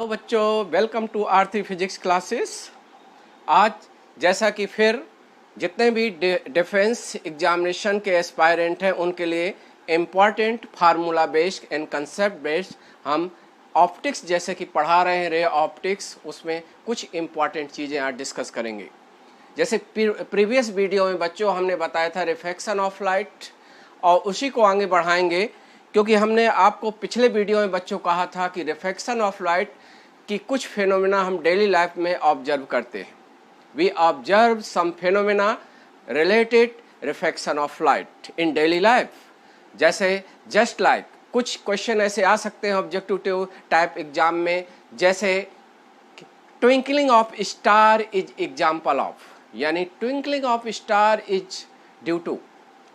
तो बच्चों, welcome to आर3 physics classes. आज जैसा कि फिर जितने भी डिफेंस एग्जामिनेशन के एस्पायरेंट हैं उनके लिए important formula based and concept based हम ऑप्टिक्स जैसे कि पढ़ा रहे हैं, रे ऑप्टिक्स, उसमें कुछ इम्पॉर्टेंट चीज़ें आज डिस्कस करेंगे। जैसे प्रीवियस वीडियो में बच्चों हमने बताया था रिफ्लेक्शन ऑफ लाइट, और उसी को आगे बढ़ाएंगे क्योंकि हमने आपको पिछले वीडियो में बच्चों कहा था कि रिफ्लेक्शन ऑफ लाइट की कुछ फिनोमेना हम डेली लाइफ में ऑब्जर्व करते हैं। We observe some phenomena related reflection of light in daily life. जैसे जस्ट लाइक कुछ क्वेश्चन ऐसे आ सकते हैं ऑब्जेक्टिव टाइप एग्जाम में, जैसे twinkling of star is example of, यानी twinkling of star is due to,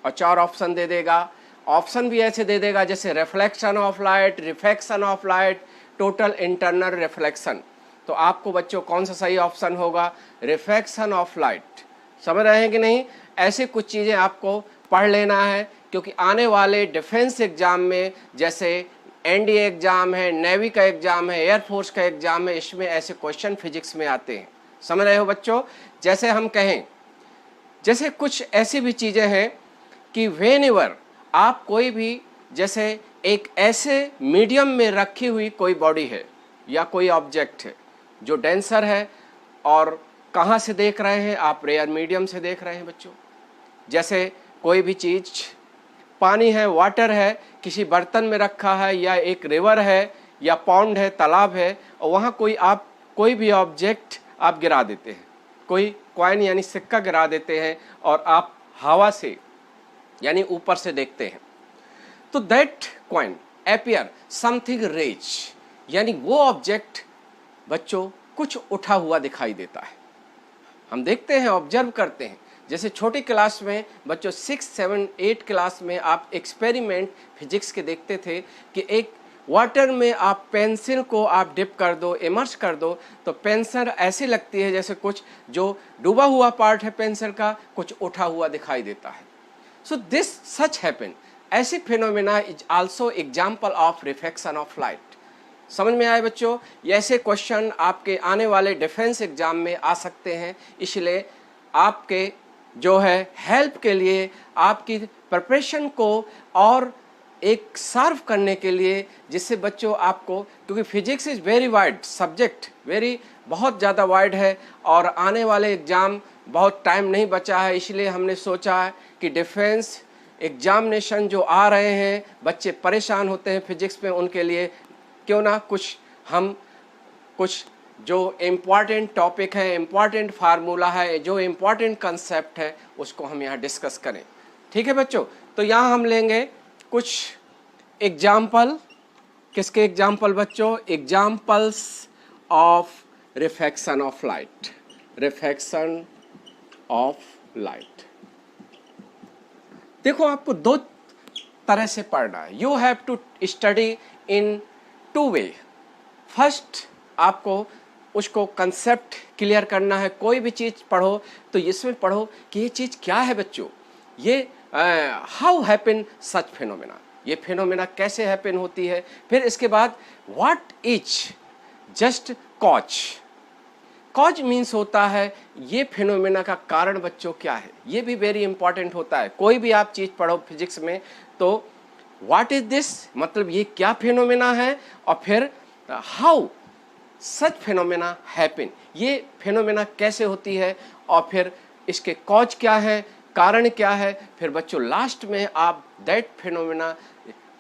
और चार ऑप्शन दे देगा। ऑप्शन भी ऐसे दे देगा जैसे reflection of light, refraction of light, total internal reflection. तो आपको बच्चों कौन सा सही ऑप्शन होगा? Refraction of light. समझ रहे हैं कि नहीं? ऐसे कुछ चीज़ें आपको पढ़ लेना है क्योंकि आने वाले डिफेंस एग्जाम में, जैसे एनडीए एग्जाम है, नेवी का एग्जाम है, एयरफोर्स का एग्जाम है, इसमें ऐसे क्वेश्चन फिजिक्स में आते हैं। समझ रहे हो बच्चों? जैसे हम कहें, जैसे कुछ ऐसी भी चीज़ें हैं कि व्हेनेवर आप कोई भी, जैसे एक ऐसे मीडियम में रखी हुई कोई बॉडी है या कोई ऑब्जेक्ट है जो डेंसर है, और कहाँ से देख रहे हैं आप? रेयर मीडियम से देख रहे हैं बच्चों। जैसे कोई भी चीज़, पानी है, वाटर है, किसी बर्तन में रखा है, या एक रिवर है, या पॉन्ड है, तालाब है, और वहाँ कोई भी ऑब्जेक्ट आप गिरा देते हैं, कोई कॉइन यानी सिक्का गिरा देते हैं, और आप हवा से यानी ऊपर से देखते हैं, तो that coin appear something raise, यानी वो ऑब्जेक्ट बच्चों कुछ उठा हुआ दिखाई देता है। हम देखते हैं, ऑब्जर्व करते हैं। जैसे छोटी क्लास में बच्चों 6, 7, 8 क्लास में आप एक्सपेरिमेंट फिजिक्स के देखते थे कि एक वाटर में आप पेंसिल को आप डिप कर दो, इमर्स कर दो, तो पेंसिल ऐसी लगती है जैसे कुछ जो डूबा हुआ पार्ट है पेंसिल का कुछ उठा हुआ दिखाई देता है। सो दिस सच हैपन, ऐसी phenomena is also example of reflection of light. समझ में आए बच्चों? ऐसे क्वेश्चन आपके आने वाले डिफेंस एग्जाम में आ सकते हैं, इसलिए आपके जो है हेल्प के लिए, आपकी प्रिपरेशन को और एक सर्व करने के लिए, जिससे बच्चों आपको, क्योंकि physics is very wide subject, बहुत ज़्यादा वाइड है, और आने वाले एग्ज़ाम बहुत टाइम नहीं बचा है, इसलिए हमने सोचा है कि डिफेंस एग्जामिनेशन जो आ रहे हैं, बच्चे परेशान होते हैं फिजिक्स में, उनके लिए क्यों ना कुछ जो इम्पॉर्टेंट टॉपिक है, इम्पॉर्टेंट फार्मूला है, जो इम्पॉर्टेंट कंसेप्ट है, उसको हम यहाँ डिस्कस करें। ठीक है बच्चों? तो यहाँ हम लेंगे कुछ एग्जाम्पल। किसके एग्जाम्पल बच्चों? Examples of reflection of light. Reflection of light. देखो, आपको दो तरह से पढ़ना है। You have to study in 2 way. First, आपको उसको कंसेप्ट क्लियर करना है। कोई भी चीज़ पढ़ो तो इसमें पढ़ो कि ये चीज़ क्या है बच्चों, ये हाउ हैपन सच फिनोमेना, ये फिनोमेना कैसे हैपन होती है। फिर इसके बाद what is just cause. Cause means होता है ये फिनोमेना का कारण बच्चों क्या है, ये भी वेरी इंपॉर्टेंट होता है। कोई भी आप चीज़ पढ़ो फिजिक्स में तो व्हाट इज दिस, मतलब ये क्या फिनोमेना है, और फिर हाउ सच फिनोमेना हैपन, ये फिनोमेना कैसे होती है, और फिर इसके कॉज क्या है, कारण क्या है। फिर बच्चों लास्ट में आप that phenomena,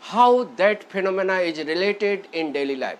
how that phenomena is related in daily life.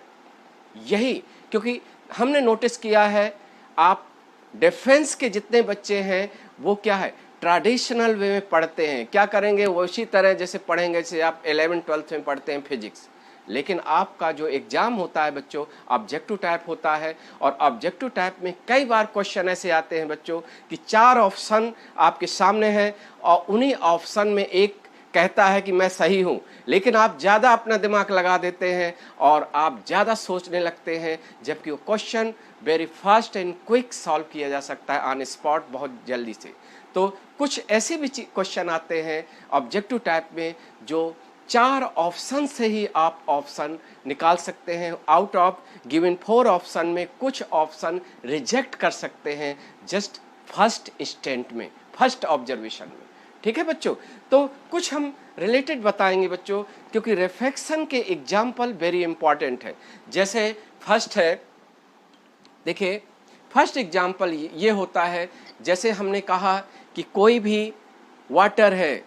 यही, क्योंकि हमने नोटिस किया है आप डिफेंस के जितने बच्चे हैं वो क्या है, ट्रेडिशनल वे में पढ़ते हैं। क्या करेंगे? वो उसी तरह जैसे पढ़ेंगे जैसे आप 11, 12 में पढ़ते हैं फिजिक्स। लेकिन आपका जो एग्ज़ाम होता है बच्चों, ऑब्जेक्टिव टाइप होता है, और ऑब्जेक्टिव टाइप में कई बार क्वेश्चन ऐसे आते हैं बच्चों कि 4 ऑप्शन आपके सामने हैं, और उन्हीं ऑप्शन में एक कहता है कि मैं सही हूँ, लेकिन आप ज़्यादा अपना दिमाग लगा देते हैं और आप ज़्यादा सोचने लगते हैं, जबकि वो question very fast and quick solve किया जा सकता है ऑन स्पॉट, बहुत जल्दी से। तो कुछ ऐसे भी क्वेश्चन आते हैं ऑब्जेक्टिव टाइप में जो 4 ऑप्शन से ही आप ऑप्शन निकाल सकते हैं। आउट ऑफ गिवन 4 ऑप्शन में कुछ ऑप्शन रिजेक्ट कर सकते हैं जस्ट फर्स्ट इंस्टेंट में, फर्स्ट ऑब्जर्वेशन में। ठीक है बच्चों, तो कुछ हम रिलेटेड बताएंगे बच्चों, क्योंकि रिफ्लेक्शन के एग्जाम्पल वेरी इंपॉर्टेंट है। जैसे फर्स्ट है, देखिए फर्स्ट एग्जाम्पल ये होता है, जैसे हमने कहा कि कोई भी वाटर है,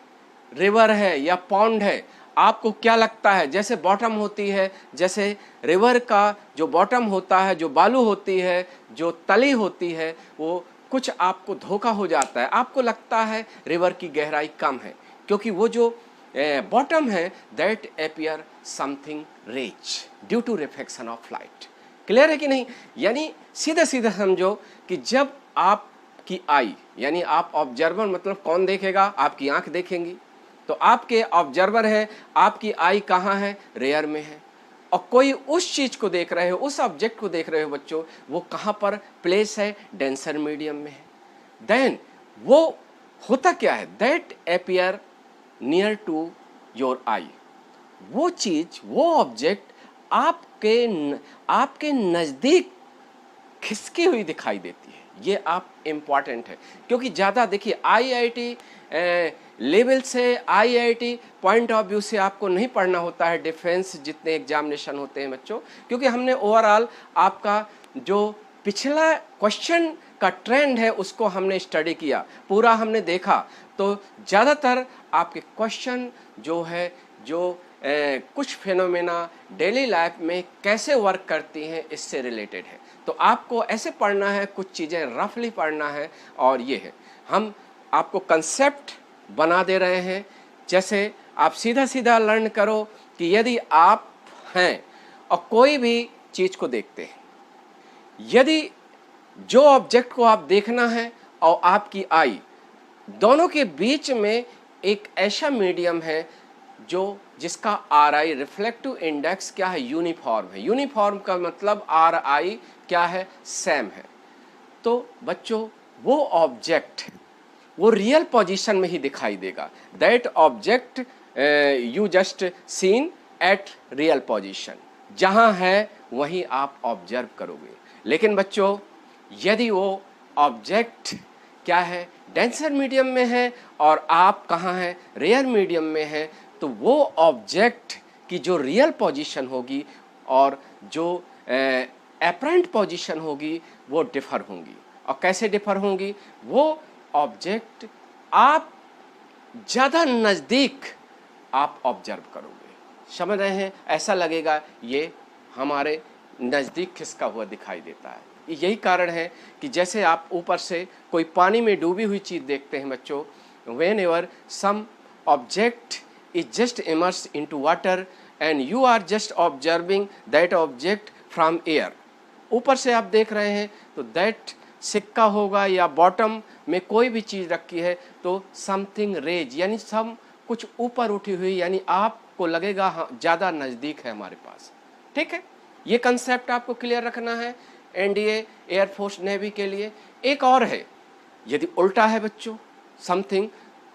रिवर है या पॉन्ड है, आपको क्या लगता है जैसे बॉटम होती है, जैसे रिवर का जो बॉटम होता है, जो बालू होती है, जो तली होती है, वो कुछ आपको धोखा हो जाता है, आपको लगता है रिवर की गहराई कम है, क्योंकि वो जो बॉटम है that appear something rich due to reflection of light. Clear है कि नहीं? यानी सीधे सीधे समझो कि जब आपकी आई, यानी आप ऑब्जर्वर मतलब कौन देखेगा, आपकी आंख देखेंगी, तो आपके ऑब्जर्वर है, आपकी आई कहाँ है, रेयर में है, और कोई उस चीज को देख रहे हो, उस ऑब्जेक्ट को देख रहे हो बच्चों, वो कहाँ पर प्लेस है, डेंसर मीडियम में है। देन वो होता क्या है, that appear near to your eye, वो चीज, वो ऑब्जेक्ट आपके नजदीक खिसकी हुई दिखाई देती है। ये आप इम्पॉर्टेंट है, क्योंकि ज़्यादा देखिए आईआईटी लेवल से, आईआईटी पॉइंट ऑफ व्यू से आपको नहीं पढ़ना होता है डिफेंस जितने एग्जामिनेशन होते हैं बच्चों, क्योंकि हमने ओवरऑल आपका जो पिछला क्वेश्चन का ट्रेंड है उसको हमने स्टडी किया, पूरा हमने देखा, तो ज़्यादातर आपके क्वेश्चन जो है, जो कुछ फिनोमेना डेली लाइफ में कैसे वर्क करती हैं इससे रिलेटेड है। तो आपको ऐसे पढ़ना है, कुछ चीज़ें रफली पढ़ना है, और ये है हम आपको कंसेप्ट बना दे रहे हैं। जैसे आप सीधा सीधा लर्न करो कि यदि आप हैं और कोई भी चीज़ को देखते हैं, यदि जो ऑब्जेक्ट को आप देखना है और आपकी आई, दोनों के बीच में एक ऐसा मीडियम है जो जिसका आर आई रिफ्लेक्टिव इंडेक्स क्या है, यूनिफॉर्म है। यूनिफॉर्म का मतलब आर आई क्या है, सेम है। तो बच्चों वो ऑब्जेक्ट वो रियल पोजीशन में ही दिखाई देगा, that object you just seen at real position, जहाँ है वहीं आप ऑब्जर्व करोगे। लेकिन बच्चों यदि वो ऑब्जेक्ट क्या है, डेंसर मीडियम में है और आप कहाँ हैं, रेयर मीडियम में है, तो वो ऑब्जेक्ट की जो रियल पोजीशन होगी और जो अपरेंट पोजीशन होगी वो डिफर होंगी। और कैसे डिफर होंगी, वो ऑब्जेक्ट आप ज़्यादा नज़दीक आप ऑब्जर्व करोगे, समझ रहे हैं, ऐसा लगेगा ये हमारे नज़दीक खिसका हुआ दिखाई देता है। यही कारण है कि जैसे आप ऊपर से कोई पानी में डूबी हुई चीज़ देखते हैं बच्चों, whenever some object is just immersed into water and you are just observing that object from air, ऊपर से आप देख रहे हैं तो that सिक्का होगा या बॉटम में कोई भी चीज़ रखी है तो समथिंग रेज, यानी सम कुछ ऊपर उठी हुई, यानी आपको लगेगा हाँ ज़्यादा नज़दीक है हमारे पास। ठीक है, ये कंसेप्ट आपको क्लियर रखना है एनडीए, एयरफोर्स, नेवी के लिए। एक और है, यदि उल्टा है बच्चों, समथिंग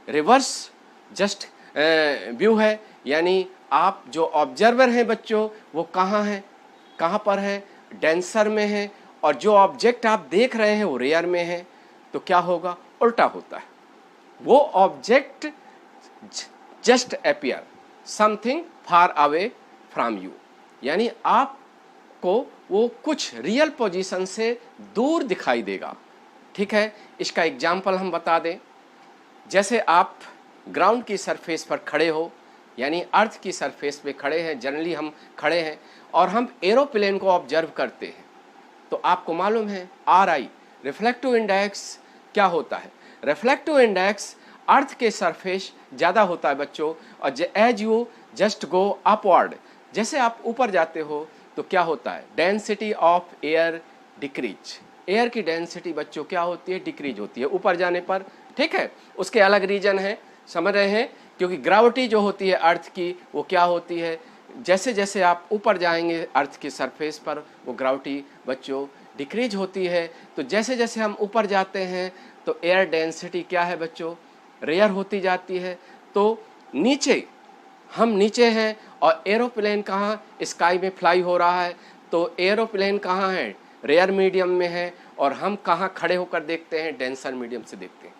रिवर्स जस्ट व्यू है, यानी आप जो ऑब्जर्वर हैं बच्चों वो कहाँ हैं, कहाँ पर है, डेंसर में है, और जो ऑब्जेक्ट आप देख रहे हैं वो रेयर में है, तो क्या होगा, उल्टा होता है। वो object just appear something far away from you, यानी आपको वो कुछ रियल पोजीशन से दूर दिखाई देगा। ठीक है, इसका एग्जाम्पल हम बता दें, जैसे आप ग्राउंड की सरफेस पर खड़े हो, यानी अर्थ की सरफेस पे खड़े हैं, जनरली हम खड़े हैं और हम एरोप्लेन को ऑब्जर्व करते हैं, तो आपको मालूम है आर आई रिफ्लेक्टिव इंडेक्स क्या होता है। रिफ्लेक्टिव इंडेक्स अर्थ के सरफेस ज़्यादा होता है बच्चों, और as you just go upward, जैसे आप ऊपर जाते हो तो क्या होता है, density of air decrease, air की डेंसिटी बच्चों क्या होती है, डिक्रीज होती है ऊपर जाने पर। ठीक है, उसके अलग रीजन है, समझ रहे हैं, क्योंकि ग्रेविटी जो होती है अर्थ की वो क्या होती है, जैसे जैसे आप ऊपर जाएंगे अर्थ की सरफेस पर वो ग्रेविटी बच्चों डिक्रीज होती है। तो जैसे जैसे हम ऊपर जाते हैं तो एयर डेंसिटी क्या है बच्चों, रेयर होती जाती है। तो नीचे हम नीचे हैं और एरोप्लेन कहाँ स्काई में फ्लाई हो रहा है, तो एरोप्लेन कहाँ है, रेयर मीडियम में है, और हम कहाँ खड़े होकर देखते हैं, डेंसर मीडियम से देखते हैं।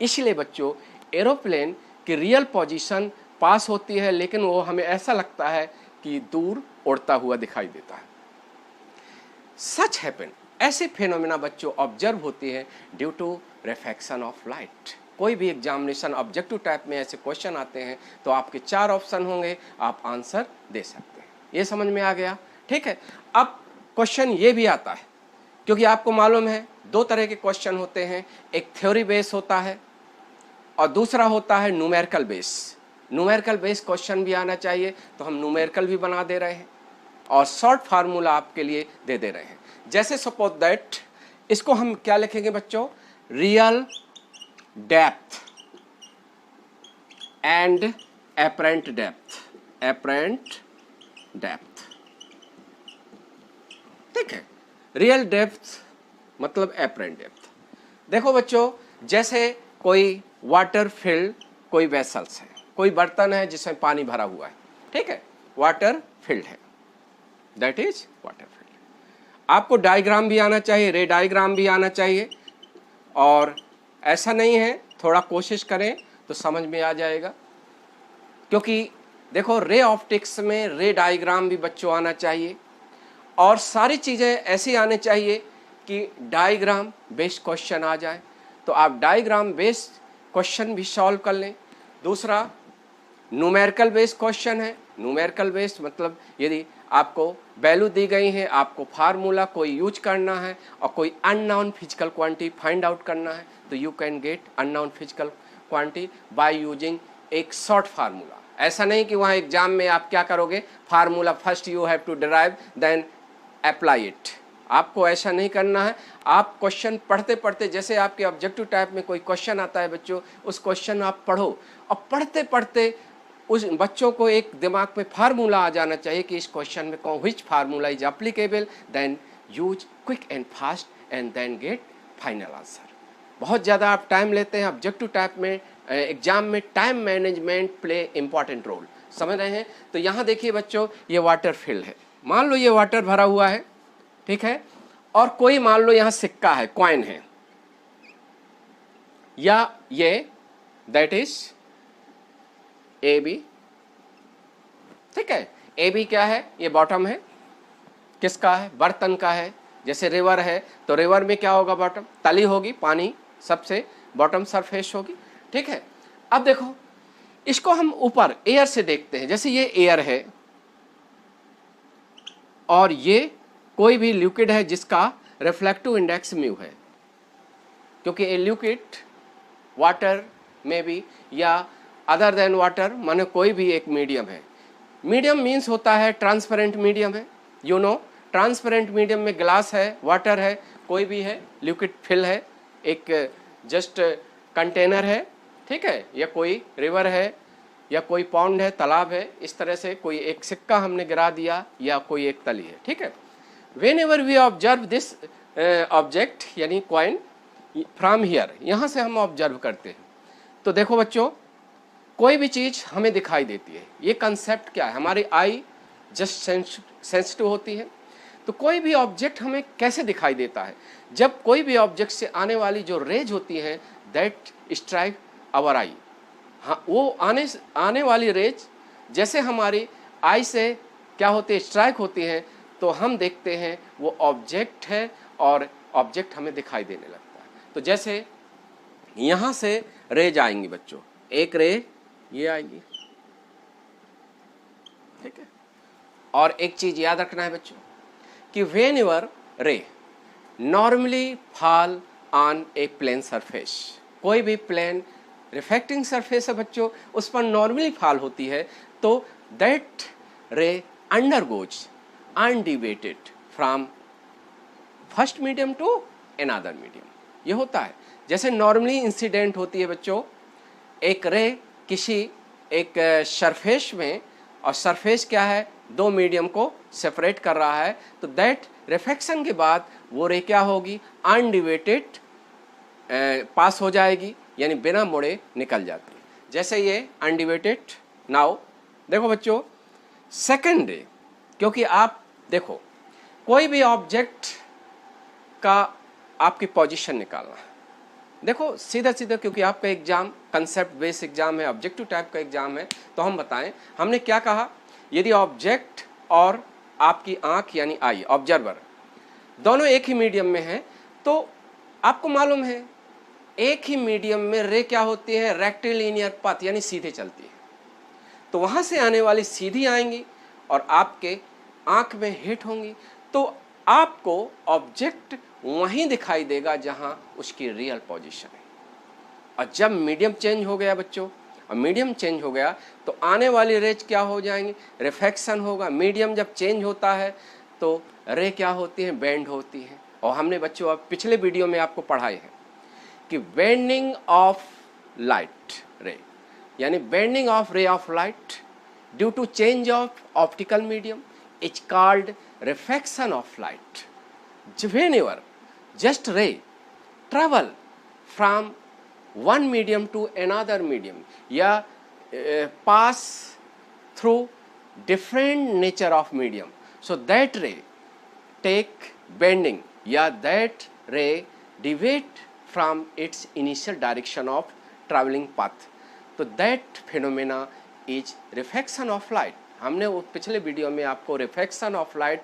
इसलिए बच्चों एरोप्लेन की रियल पोजीशन पास होती है, लेकिन वो हमें ऐसा लगता है कि दूर उड़ता हुआ दिखाई देता है। सच हैपन, ऐसे फिनोमेना बच्चों ऑब्जर्व होती है due to refraction of light. कोई भी एग्जामिनेशन ऑब्जेक्टिव टाइप में ऐसे क्वेश्चन आते हैं तो आपके 4 ऑप्शन होंगे, आप आंसर दे सकते हैं। ये समझ में आ गया, ठीक है। अब क्वेश्चन ये भी आता है, क्योंकि आपको मालूम है 2 तरह के क्वेश्चन होते हैं, एक थ्योरी बेस होता है और दूसरा होता है numerical base. Numerical base question भी आना चाहिए, तो हम न्यूमेरिकल भी बना दे रहे हैं और शॉर्ट फार्मूला आपके लिए दे दे रहे हैं। जैसे सपोज दैट, इसको हम क्या लिखेंगे बच्चों, real depth and apparent depth, apparent depth, ठीक है। रियल डेप्थ मतलब एपरेंट डेप्थ। देखो बच्चों, जैसे कोई वाटर फिल्ड कोई वेसल्स है, कोई बर्तन है जिसमें पानी भरा हुआ है, ठीक है, वाटर फिल्ड है, दैट इज वाटर फिल्ड। आपको डायग्राम भी आना चाहिए, रे डायग्राम भी आना चाहिए, और ऐसा नहीं है, थोड़ा कोशिश करें तो समझ में आ जाएगा। क्योंकि देखो रे ऑप्टिक्स में रे डायग्राम भी बच्चों आना चाहिए, और सारी चीज़ें ऐसी आनी चाहिए कि डायग्राम बेस्ड क्वेश्चन आ जाए, तो आप डायग्राम बेस्ड क्वेश्चन भी सॉल्व कर लें। दूसरा न्यूमेरिकल बेस्ड क्वेश्चन है। न्यूमेरिकल बेस्ड मतलब यदि आपको वैल्यू दी गई है, आपको फार्मूला कोई यूज करना है और कोई unknown physical quantity find out करना है, तो you can get unknown physical quantity by using एक शॉर्ट फार्मूला। ऐसा नहीं कि वहाँ एग्जाम में आप क्या करोगे, formula first you have to derive then apply it, आपको ऐसा नहीं करना है। आप क्वेश्चन पढ़ते पढ़ते, जैसे आपके ऑब्जेक्टिव टाइप में कोई क्वेश्चन आता है बच्चों, उस क्वेश्चन आप पढ़ो और पढ़ते पढ़ते उस बच्चों को एक दिमाग में फार्मूला आ जाना चाहिए कि इस क्वेश्चन में कौन which formula is applicable, then use quick and fast and then get final answer. बहुत ज़्यादा आप टाइम लेते हैं ऑब्जेक्टिव टाइप में, एग्जाम में time management play important role, समझ रहे हैं। तो यहाँ देखिए बच्चों, ये वाटर फिल्ड है, मान लो ये वाटर भरा हुआ है, ठीक है, और कोई मान लो यहाँ सिक्का है, कॉइन है, या ये दैट इज ए बी, ठीक है। ए बी क्या है, ये बॉटम है, किसका है, बर्तन का है। जैसे रिवर है तो रिवर में क्या होगा, बॉटम तली होगी, पानी सबसे बॉटम सरफेस होगी, ठीक है। अब देखो इसको हम ऊपर एयर से देखते हैं, जैसे ये एयर है और ये कोई भी लिक्विड है जिसका रिफ्लेक्टिव इंडेक्स म्यू है, क्योंकि ए लिक्विड वाटर में भी या अदर देन वाटर माने कोई भी एक मीडियम है। मीडियम मीन्स होता है ट्रांसपेरेंट मीडियम है, यू नो ट्रांसपेरेंट मीडियम में ग्लास है, वाटर है, कोई भी है, लिक्विड फिल है, एक जस्ट कंटेनर है, ठीक है, या कोई रिवर है या कोई पॉन्ड है, तालाब है, इस तरह से कोई एक सिक्का हमने गिरा दिया या कोई एक तली है, ठीक है। Whenever we observe this object यानी कॉइन फ्रॉम हियर, यहाँ से हम ऑब्जर्व करते हैं, तो देखो बच्चों कोई भी चीज़ हमें दिखाई देती है। ये कंसेप्ट क्या है, हमारी आई जस्ट सेंसिटिव होती है, तो कोई भी ऑब्जेक्ट हमें कैसे दिखाई देता है, जब कोई भी ऑब्जेक्ट से आने वाली जो रेज होती है दैट स्ट्राइक आवर आई, हाँ वो आने वाली रेज जैसे हमारी आई से क्या होती है, स्ट्राइक होती है, तो हम देखते हैं वो ऑब्जेक्ट है और ऑब्जेक्ट हमें दिखाई देने लगता है। तो जैसे यहाँ से रेज आएंगी बच्चों, एक रे ये आएगी, ठीक है। और एक चीज याद रखना है बच्चों कि whenever ray normally fall on a plane surface, कोई भी प्लेन रिफ्लेक्टिंग सरफेस है बच्चों, उस पर नॉर्मली फॉल होती है, तो that ray undergoes undeviated from first medium to another medium, ये होता है। जैसे नॉर्मली इंसिडेंट होती है बच्चों, एक रे किसी एक सरफेस में, और सरफेस क्या है, 2 मीडियम को सेपरेट कर रहा है, तो दैट रिफ्लेक्शन के बाद वो रे क्या होगी, अनडिवेटेड पास हो जाएगी, यानी बिना मुड़े निकल जाती है। जैसे ये अनडिवेटेड, नाउ देखो बच्चों, सेकंड रे, क्योंकि आप देखो कोई भी ऑब्जेक्ट का आपकी पोजीशन निकालना है, देखो सीधा सीधा, क्योंकि आपका एग्जाम कंसेप्ट बेस्ड एग्जाम है, ऑब्जेक्टिव टाइप का एग्जाम है, तो हम बताएं, हमने क्या कहा, यदि ऑब्जेक्ट और आपकी आंख यानी आई, ऑब्जर्वर, दोनों एक ही मीडियम में हैं, तो आपको मालूम है एक ही मीडियम में रे क्या होती है, रेक्टिलिनियर पाथ यानी सीधे चलती है, तो वहां से आने वाली सीधी आएंगी और आपके आंख में हिट होंगी, तो आपको ऑब्जेक्ट वहीं दिखाई देगा जहां उसकी रियल पोजीशन है। और जब मीडियम चेंज हो गया बच्चों, और मीडियम चेंज हो गया तो आने वाली रेज क्या हो जाएंगी, रिफ्लेक्शन होगा। मीडियम जब चेंज होता है तो रे क्या होती हैं, बेंड होती हैं। और हमने बच्चों अब पिछले वीडियो में आपको पढ़ाए हैं कि बेंडिंग ऑफ लाइट रे, यानी bending of ray of light due to change of optical medium is called reflection of light. whenever just ray travel from one medium to another medium या pass through different nature of medium, so that ray take bending या that ray deviate from its initial direction of traveling path, तो that phenomena is reflection of light। हमने वो पिछले video में आपको reflection of light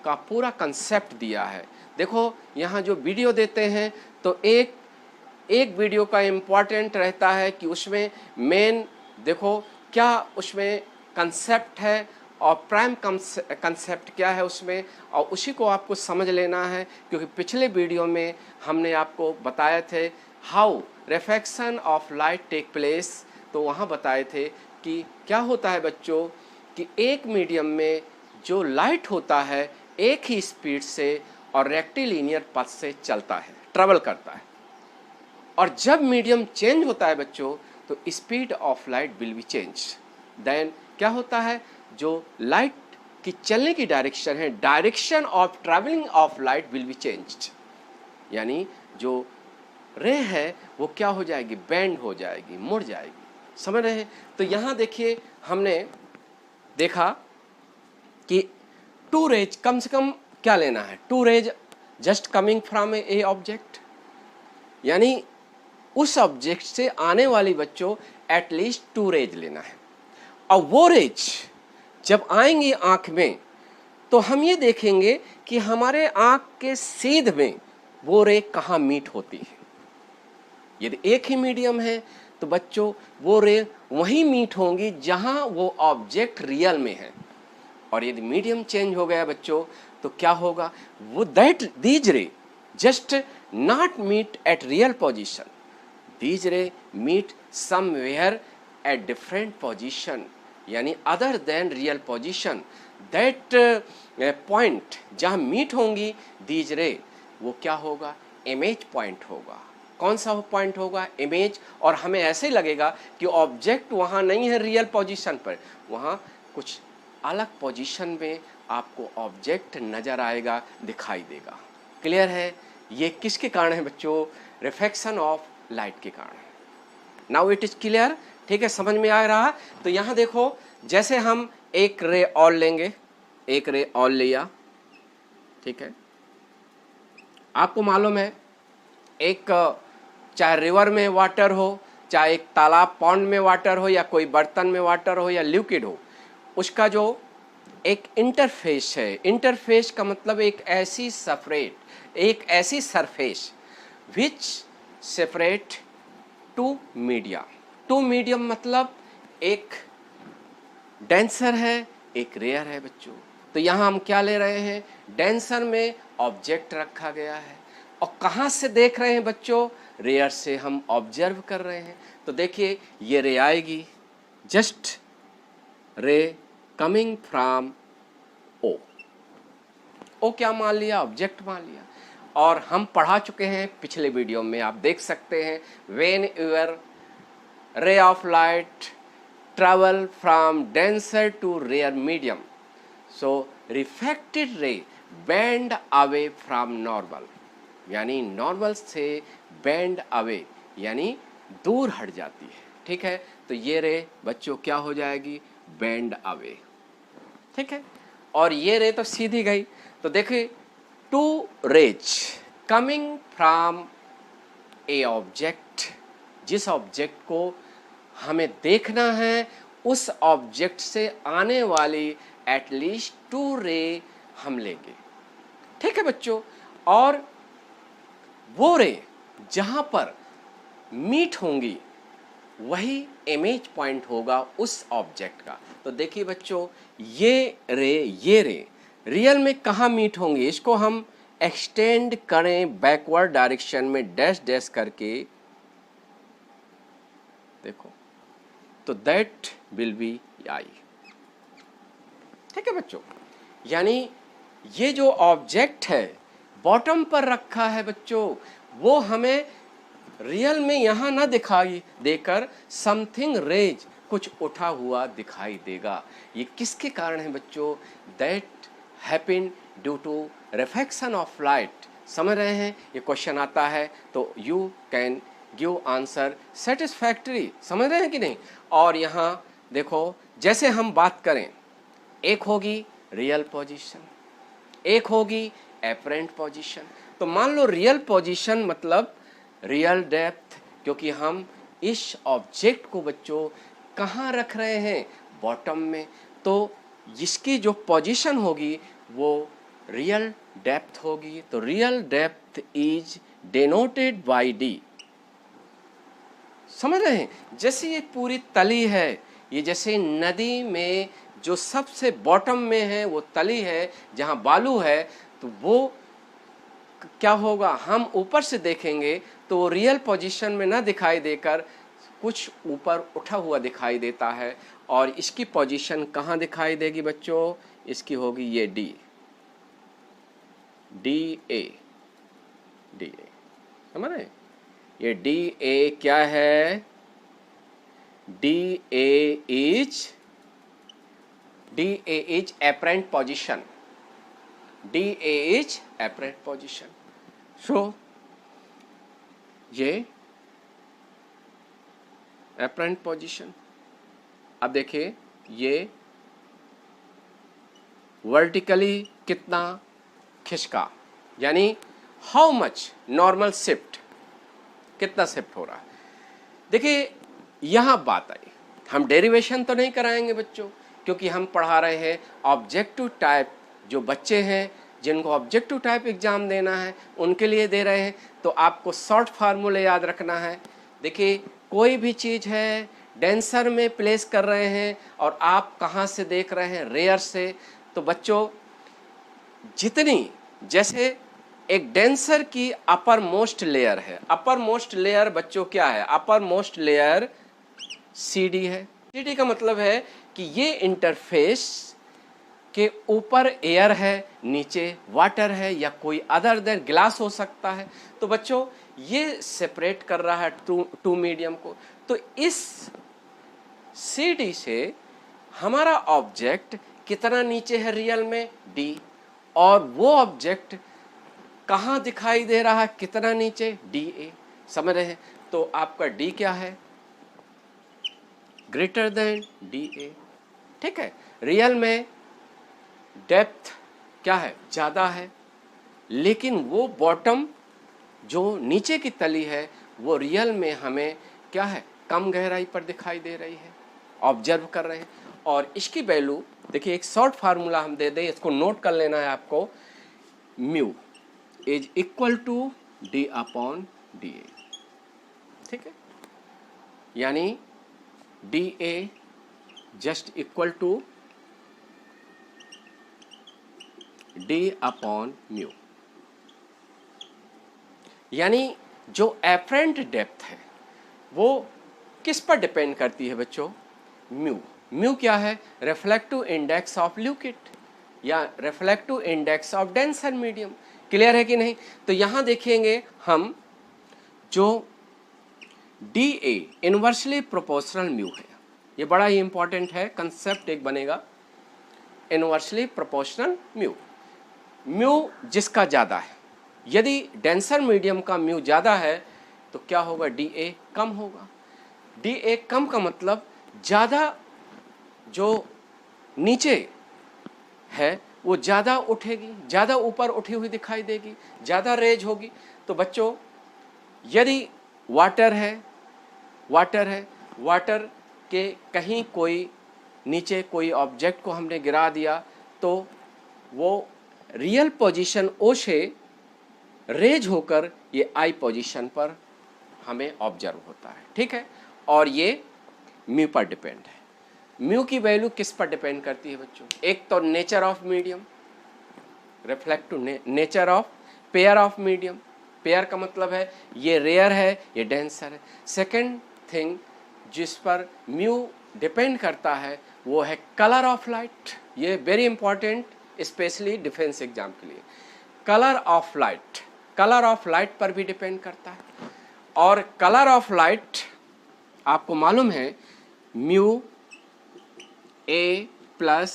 का पूरा concept दिया है। देखो यहाँ जो वीडियो देते हैं तो एक वीडियो का इम्पॉर्टेंट रहता है कि उसमें मेन देखो क्या उसमें कंसेप्ट है और प्राइम कंसेप्ट क्या है उसमें, और उसी को आपको समझ लेना है, क्योंकि पिछले वीडियो में हमने आपको बताए थे how reflection of light take place, तो वहाँ बताए थे कि क्या होता है बच्चों कि एक मीडियम में जो लाइट होता है एक ही स्पीड से और रेक्टिलिनियर पथ से चलता है, ट्रेवल करता है, और जब मीडियम चेंज होता है बच्चों तो speed of light will be change. Then क्या होता है, जो लाइट की चलने की डायरेक्शन है, direction of travelling of light will be changed, यानी जो रे है वो क्या हो जाएगी, बेंड हो जाएगी, मुड़ जाएगी। समझ रहे हैं? तो यहाँ देखिए हमने देखा कि टू रेज कम से कम क्या लेना है, two rays just coming from a object, यानी उस ऑब्जेक्ट से आने वाली बच्चों एटलीस्ट टू रेज लेना है। और वो रेज जब आएंगी आंख में तो हम ये देखेंगे कि हमारे आंख के सीध में वो रे कहाँ मीट होती है। यदि एक ही मीडियम है तो बच्चों वो रे वहीं मीट होंगी जहां वो ऑब्जेक्ट रियल में है, और यदि मीडियम चेंज हो गया बच्चों तो क्या होगा, वो that these ray just not meet at real position, these ray meet somewhere at different position, यानी other than real position. That point जहाँ मीट होंगी दीज रे, वो क्या होगा, इमेज पॉइंट होगा। कौन सा पॉइंट होगा, इमेज। और हमें ऐसे ही लगेगा कि ऑब्जेक्ट वहाँ नहीं है रियल पोजीशन पर, वहाँ कुछ अलग पोजीशन में आपको ऑब्जेक्ट नज़र आएगा, दिखाई देगा। क्लियर है? ये किसके कारण है बच्चों, रिफ्लेक्शन ऑफ लाइट के कारण। नाउ इट इज क्लियर, ठीक है, समझ में आ रहा। तो यहाँ देखो जैसे हम एक रे और लेंगे, एक रे और लिया, ठीक है, आपको मालूम है एक चाहे रिवर में वाटर हो, चाहे एक तालाब पॉन्ड में वाटर हो, या कोई बर्तन में वाटर हो, या लिक्विड हो, उसका जो एक इंटरफेस है, इंटरफेस का मतलब एक ऐसी surface which separate two media. Two medium मतलब एक डेंसर है, एक रेयर है बच्चों। तो यहाँ हम क्या ले रहे हैं, डेंसर में ऑब्जेक्ट रखा गया है, और कहाँ से देख रहे हैं बच्चों, रेयर से हम ऑब्जर्व कर रहे हैं। तो देखिए ये रे आएगी, जस्ट रे कमिंग फ्रॉम ओ, ओ क्या मान लिया, ऑब्जेक्ट मान लिया। और हम पढ़ा चुके हैं पिछले वीडियो में, आप देख सकते हैं, when your ray of light travel from denser to rare medium, so reflected ray bend away from normal, यानी नॉर्मल से बेंड अवे यानी दूर हट जाती है, ठीक है। तो ये रे बच्चों क्या हो जाएगी, बेंड अवे, ठीक है। और ये रे तो सीधी गई, तो देखिए two rays coming from a object, जिस ऑब्जेक्ट को हमें देखना है उस ऑब्जेक्ट से आने वाली एटलीस्ट 2 रे हम लेंगे, ठीक है बच्चों। और वो रे जहां पर मीट होंगी वही इमेज पॉइंट होगा उस ऑब्जेक्ट का। तो देखिए बच्चों, ये रे रियल में कहाँ मीट होंगी, इसको हम एक्सटेंड करें बैकवर्ड डायरेक्शन में डैश डैश करके, देखो, तो दैट विल बी आई, ठीक है बच्चों। यानी ये जो ऑब्जेक्ट है बॉटम पर रखा है बच्चों, वो हमें रियल में यहाँ ना दिखाई देकर समथिंग रेज, कुछ उठा हुआ दिखाई देगा। ये किसके कारण है बच्चों? That happen due to reflection of light. समझ रहे हैं? ये क्वेश्चन आता है तो you can give answer satisfactory. समझ रहे हैं कि नहीं? और यहाँ देखो, जैसे हम बात करें, एक होगी रियल पोजीशन, एक होगी एपरेंट पोजीशन। तो मान लो रियल पोजीशन मतलब रियल डेप्थ, क्योंकि हम इस ऑब्जेक्ट को बच्चों कहाँ रख रहे हैं? बॉटम में। तो जिसकी जो पोजीशन होगी वो रियल डेप्थ होगी। तो real depth is denoted by D. समझ रहे हैं? जैसे ये पूरी तली है, ये जैसे नदी में जो सबसे बॉटम में है वो तली है, जहाँ बालू है, तो वो क्या होगा, हम ऊपर से देखेंगे तो वो रियल पोजीशन में ना दिखाई देकर कुछ ऊपर उठा हुआ दिखाई देता है। और इसकी पोजीशन कहाँ दिखाई देगी बच्चों? इसकी होगी ये D, D A, D A. समझ रहे? ये डी ए क्या है? D A is apparent position, D A is apparent position. So ये एपरेंट पोजीशन। अब देखिए ये वर्टिकली कितना खिसका, यानी हाउ मच नॉर्मल शिफ्ट, कितना शिफ्ट हो रहा है। देखिए यहाँ बात आई, हम डेरिवेशन तो नहीं कराएंगे बच्चों, क्योंकि हम पढ़ा रहे हैं ऑब्जेक्टिव टाइप। जो बच्चे हैं जिनको ऑब्जेक्टिव टाइप एग्जाम देना है उनके लिए दे रहे हैं, तो आपको शॉर्ट फार्मूले याद रखना है। देखिए कोई भी चीज़ है डेंसर में प्लेस कर रहे हैं और आप कहाँ से देख रहे हैं? रेयर से। तो बच्चों जितनी, जैसे एक डेंसर की अपर मोस्ट लेयर है, अपर मोस्ट लेयर बच्चों क्या है? अपर मोस्ट लेयर CD है। CD का मतलब है कि ये इंटरफेस के ऊपर एयर है, नीचे वाटर है, या कोई अदर देन ग्लास हो सकता है। तो बच्चों ये सेपरेट कर रहा है टू मीडियम को। तो इस CD से हमारा ऑब्जेक्ट कितना नीचे है रियल में? D। और वो ऑब्जेक्ट कहाँ दिखाई दे रहा है, कितना नीचे? DA। समझ रहे हैं? तो आपका D क्या है? ग्रेटर देन DA, ठीक है। रियल में डेप्थ क्या है? ज़्यादा है, लेकिन वो बॉटम जो नीचे की तली है वो रियल में हमें क्या है? कम गहराई पर दिखाई दे रही है। ऑब्जर्व कर रहे हैं। और इसकी वैल्यू देखिए, एक शॉर्ट फार्मूला हम दे दें, इसको नोट कर लेना है आपको। Mu is equal to D upon DA, ठीक है। यानी DA just equal to D upon mu. यानी जो एपरेंट डेप्थ है वो किस पर डिपेंड करती है बच्चों? म्यू। म्यू क्या है? रिफ्लेक्टिव इंडेक्स ऑफ लिक्विड या reflective index of denser medium. Clear है कि नहीं? तो यहाँ देखेंगे हम, जो DA इनवर्सली प्रोपोर्शनल म्यू है, ये बड़ा ही इंपॉर्टेंट है, कंसेप्ट एक बनेगा, इनवर्सली प्रोपोर्शनल म्यू। म्यू जिसका ज़्यादा है, यदि डेंसर मीडियम का म्यू ज़्यादा है तो क्या होगा? DA कम होगा। DA कम का मतलब ज़्यादा जो नीचे है वो ज़्यादा उठेगी, ज़्यादा ऊपर उठी हुई दिखाई देगी, ज़्यादा रेज होगी। तो बच्चों यदि वाटर है, वाटर के कहीं कोई नीचे कोई ऑब्जेक्ट को हमने गिरा दिया तो वो रियल पोजीशन ओ से रेज होकर ये आई पोजीशन पर हमें ऑब्जर्व होता है, ठीक है। और ये म्यू पर डिपेंड है। म्यू की वैल्यू किस पर डिपेंड करती है बच्चों? एक तो nature of medium, reflect to nature of pair of medium. Pair का मतलब है ये रेयर है, ये डेंसर है। सेकेंड थिंग जिस पर म्यू डिपेंड करता है वो है कलर ऑफ लाइट। ये very important, specially defence exam के लिए। कलर ऑफ लाइट पर भी डिपेंड करता है। और कलर ऑफ लाइट आपको मालूम है mu A plus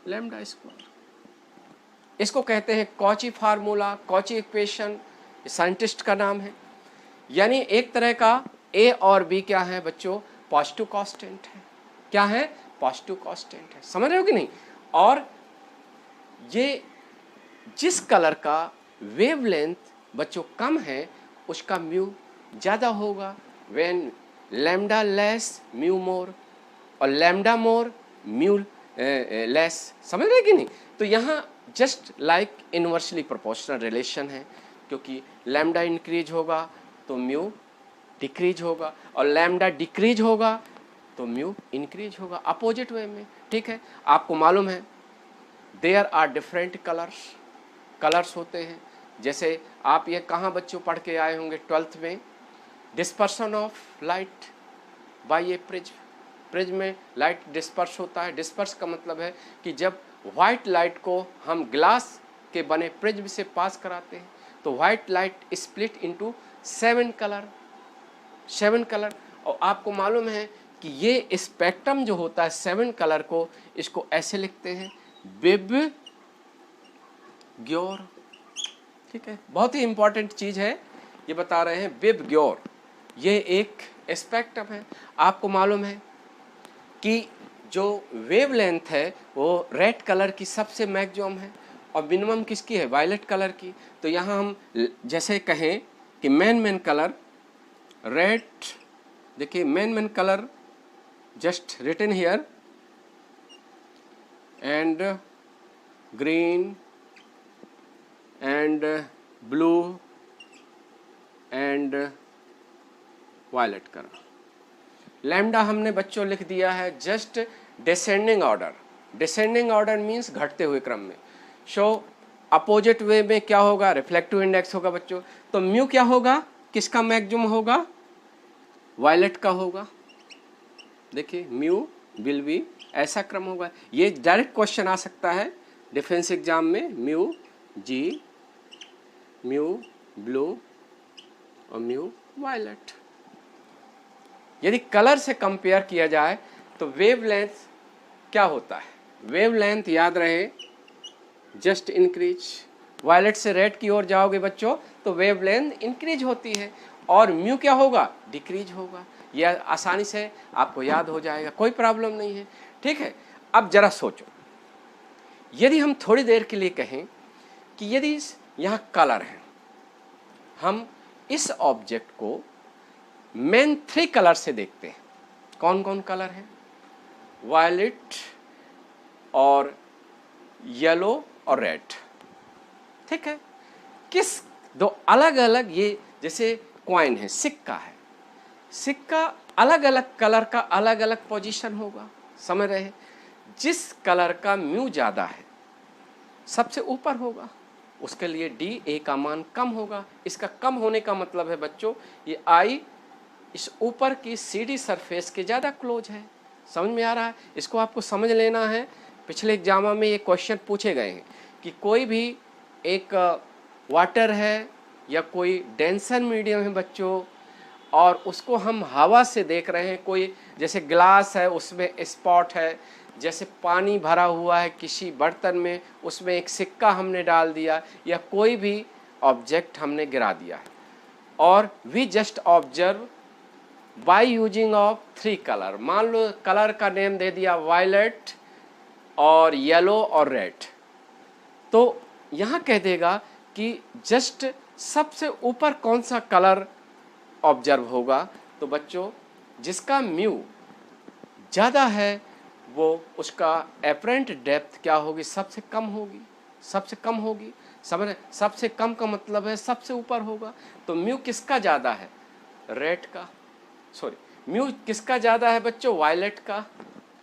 lambda square, इसको कहते हैं Cauchy formula, Cauchy equation, scientist का नाम है। यानी एक तरह का ए और बी क्या है बच्चों? पॉजिटिव कांस्टेंट है। क्या है? पॉजिटिव कांस्टेंट है। समझ रहे हो कि नहीं? और ये जिस कलर का वेवलेंथ बच्चों कम है उसका म्यू ज़्यादा होगा। व्हेन लैम्डा लेस म्यू मोर, और लैम्डा मोर म्यू लेस। समझ रहे कि नहीं? तो यहाँ just like inversely proportional relation है, क्योंकि लैम्डा इंक्रीज होगा तो म्यू डिक्रीज होगा, और लैम्डा डिक्रीज होगा तो म्यू इंक्रीज होगा, अपोजिट वे में, ठीक है। आपको मालूम है देयर आर डिफरेंट कलर्स होते हैं। जैसे आप ये कहाँ बच्चों पढ़ के आए होंगे 12th में, dispersion of light by A prism में लाइट डिस्पर्स होता है। डिस्पर्स का मतलब है कि जब वाइट लाइट को हम ग्लास के बने प्रिज्म से पास कराते हैं तो white light split into 7 colour. और आपको मालूम है कि ये स्पेक्ट्रम जो होता है 7 कलर को, इसको ऐसे लिखते हैं विबग्योर, ठीक है। बहुत ही इंपॉर्टेंट चीज़ है, ये बता रहे हैं विबग्योर, ये एक स्पेक्ट्रम है। आपको मालूम है कि जो वेवलेंथ है वो रेड कलर की सबसे मैक्सिमम है और मिनिमम किसकी है? वायलेट कलर की। तो यहाँ हम जैसे कहें कि मेन कलर रेड, देखिए main colour just written here, and green and blue and violet colour. Lambda हमने बच्चों लिख दिया है जस्ट डिसेंडिंग ऑर्डर मीन्स घटते हुए क्रम में। सो अपोजिट वे में क्या होगा? रिफ्लेक्टिव इंडेक्स होगा बच्चों। तो म्यू क्या होगा? किसका मैक्सिमम होगा? वायलेट का होगा। देखिए म्यू विल बी, ऐसा क्रम होगा। ये डायरेक्ट क्वेश्चन आ सकता है डिफेंस एग्जाम में, म्यू जी, म्यू ब्लू और म्यू वायलेट। यदि कलर से कंपेयर किया जाए तो वेवलेंथ क्या होता है? वेवलेंथ याद रहे जस्ट इंक्रीज। वायलेट से रेड की ओर जाओगे बच्चों तो वेवलेंथ इंक्रीज होती है, और म्यू क्या होगा? डिक्रीज होगा। यह आसानी से आपको याद हो जाएगा, कोई प्रॉब्लम नहीं है, ठीक है। अब जरा सोचो, यदि हम थोड़ी देर के लिए कहें कि यदि यहाँ कलर है, हम इस ऑब्जेक्ट को मेन 3 कलर से देखते हैं। कौन कौन कलर है? वायलेट और येलो और रेड, ठीक है। किस दो अलग अलग, ये जैसे कॉइन है, सिक्का है, सिक्का अलग अलग कलर का अलग अलग पोजीशन होगा। समझ रहे हैं? जिस कलर का म्यू ज़्यादा है सबसे ऊपर होगा, उसके लिए डी ए का मान कम होगा। इसका कम होने का मतलब है बच्चों ये आई इस ऊपर की सीडी सरफेस के ज़्यादा क्लोज है। समझ में आ रहा है? इसको आपको समझ लेना है। पिछले एग्जाम में ये क्वेश्चन पूछे गए हैं कि कोई भी एक वाटर है या कोई डेंसर मीडियम है बच्चों, और उसको हम हवा से देख रहे हैं। कोई जैसे ग्लास है उसमें स्पॉट है, जैसे पानी भरा हुआ है किसी बर्तन में, उसमें एक सिक्का हमने डाल दिया या कोई भी ऑब्जेक्ट हमने गिरा दिया है, और we just observe by using of 3 colour. मान लो कलर का नेम दे दिया वायलेट और येलो और रेड, तो यहाँ कह देगा कि जस्ट सबसे ऊपर कौन सा कलर ऑब्जर्व होगा। तो बच्चों जिसका म्यू ज़्यादा है वो उसका एपरेंट डेप्थ क्या होगी, सबसे कम होगी, सबसे कम होगी। समझ, सबसे कम का मतलब है सबसे ऊपर होगा। तो म्यू किसका ज़्यादा है, रेड का, सॉरी म्यू किसका ज़्यादा है बच्चों, वायलेट का,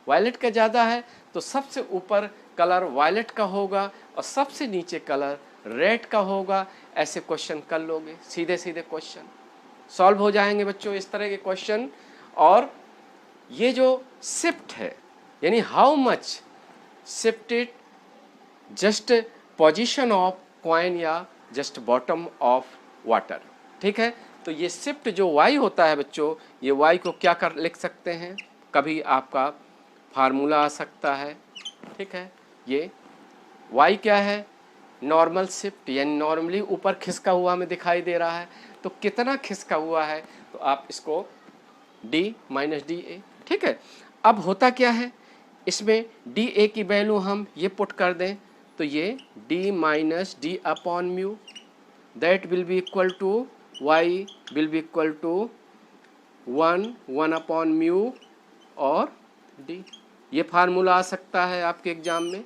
वायलेट का ज़्यादा है। तो सबसे ऊपर कलर वायलेट का होगा और सबसे नीचे कलर रेड का होगा। ऐसे क्वेश्चन कर लोगे, सीधे सीधे क्वेश्चन सॉल्व हो जाएंगे बच्चों, इस तरह के क्वेश्चन। और ये जो शिफ्ट है यानी how much shifted just position of coin या जस्ट बॉटम ऑफ वाटर, ठीक है। तो ये शिफ्ट जो y होता है बच्चों, ये y को क्या कर लिख सकते हैं, कभी आपका फार्मूला आ सकता है, ठीक है। ये y क्या है, नॉर्मल शिफ्ट, यानी नॉर्मली ऊपर खिसका हुआ हमें दिखाई दे रहा है, तो कितना खिसका हुआ है, तो आप इसको d माइनस डी ए, ठीक है। अब होता क्या है, इसमें डी ए की वैल्यू हम ये पुट कर दें, तो ये d minus D upon mu, that will be equal to y will be equal to 1 upon mu और d। ये फार्मूला आ सकता है आपके एग्जाम में।